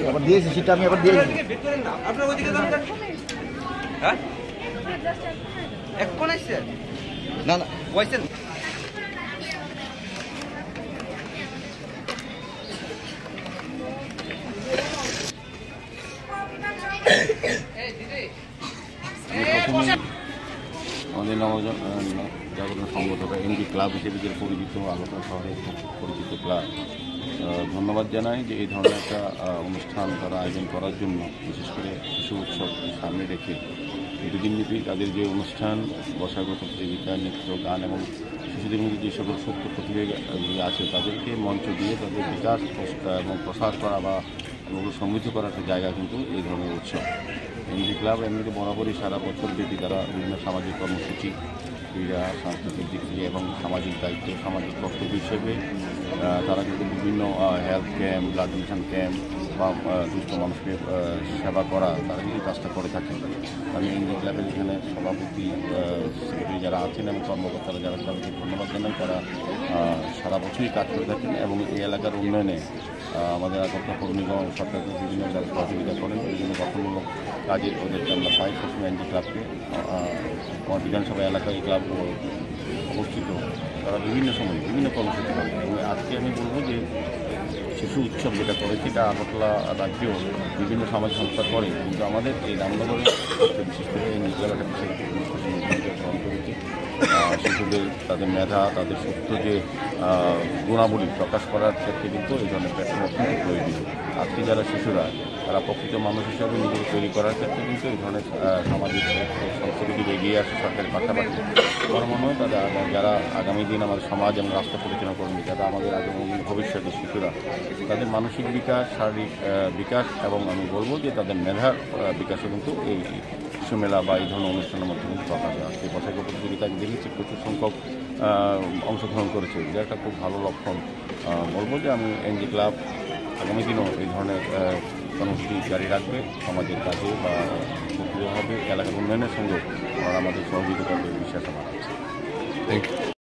আবার দিয়েছি সেটা আমি আবার দিয়েছি আপনার ওইদিকে যান হ্যাঁ এখন আসছে না না বলছেন আমাদের নবজাগরণ সংগঠন এমডি ক্লাব হিসেবে যে পরিচিত আগরতলা শহরের খুব পরিচিত ক্লাব ধন্যবাদ জানাই যে এই ধরনের একটা অনুষ্ঠান তারা আয়োজন করার জন্য বিশেষ করে শিশু উৎসব সামনে রেখে দুদিনব্যাপী তাদের যে অনুষ্ঠান বসাগত প্রতিযোগিতা নৃত্য গান এবং শিশুদের মধ্যে যে সকল সত্য প্রতিভা আছে তাদেরকে মঞ্চ দিয়ে তাদের বিকাশ এবং প্রসার করা বা সমৃদ্ধ করার একটা জায়গা কিন্তু এই ধরনের উৎসব এমডি ক্লাব এমনিতে বরাবরই সারা বছর ব্যাপী তারা বিভিন্ন সামাজিক কর্মসূচি ক্রীড়া সাংস্কৃতিক দিক থেকে এবং সামাজিক দায়িত্ব সামাজিক কর্তব্য হিসেবে তারা কিন্তু বিভিন্ন health camp blood donation camp বা দুস্থ মানুষকে সেবা করা তারা কিন্তু কাজটা করে থাকেন। আমি এমডি ক্লাবের এখানে সভাপতি সেক্রেটারি যারা আছেন এবং কর্মকর্তারা যারা তাদেরকে ধন্যবাদ জানাই। তারা সারা বছরই কাজ করে থাকেন এবং এই এলাকার উন্নয়নে আমাদের আগরতলা পৌর নিগম সরকারকে বিভিন্ন সহযোগিতা করেন বিভিন্ন গঠনমূলক কাজে ওদেরকে আমরা পাই সবসময় এমডি ক্লাবকে আমার বিধানসভা এলাকায় এই ক্লাব অবস্থিত তারা বিভিন্ন সময় বিভিন্ন কর্মসূচি করে এবং আজকে আমি বলবো যে শিশু উৎসব যেটা করেছে এটা আগরতলা রাজ্যেও বিভিন্ন সামাজিক সংস্থা করে কিন্তু আমাদের এই রামনগরে বিশেষ করে এমডি ক্লাব একটা বিশেষ গ্রহণ করেছে। শিশুদের তাদের মেধা তাদের সুস্থ যে গুণাবলী প্রকাশ করার ক্ষেত্রে কিন্তু এই ধরনের প্ল্যাটফর্ম অত্যন্ত প্রয়োজনীয়। আজকে যারা শিশুরা তারা প্রকৃত মানুষ হিসাবে নিজেকে তৈরি করার ক্ষেত্রে কিন্তু এই ধরনের সামাজিক সংস্কৃতি এগিয়ে আসে সরকারের পাশাপাশি আমার মনে হয় তারা যারা আগামী দিন আমাদের সমাজ এবং রাষ্ট্র পরিচালনা করবে যারা আমাদের আগামী ভবিষ্যতে শিশুরা তাদের মানসিক বিকাশ শারীরিক বিকাশ এবং আমি বলবো যে তাদের মেধার বিকাশে কিন্তু এই শিশু মেলা বা এই ধরনের অনুষ্ঠানের মধ্যে কিন্তু প্রকাশ হয়। আজকে বসাগত প্রতিযোগিতা দেখেছি প্রচুর সংখ্যক অংশগ্রহণ করেছে এটা একটা খুব ভালো লক্ষণ। বলবো যে আমি এমডি ক্লাব আগামী দিনও এই ধরনের কর্মসূচি জারি রাখবে সমাজের কাজে বা সক্রিয়ভাবে এলাকার উন্নয়নের সঙ্গে আমাদের সহযোগিতা করবে বিশ্বাস আমার আছে। Thank you.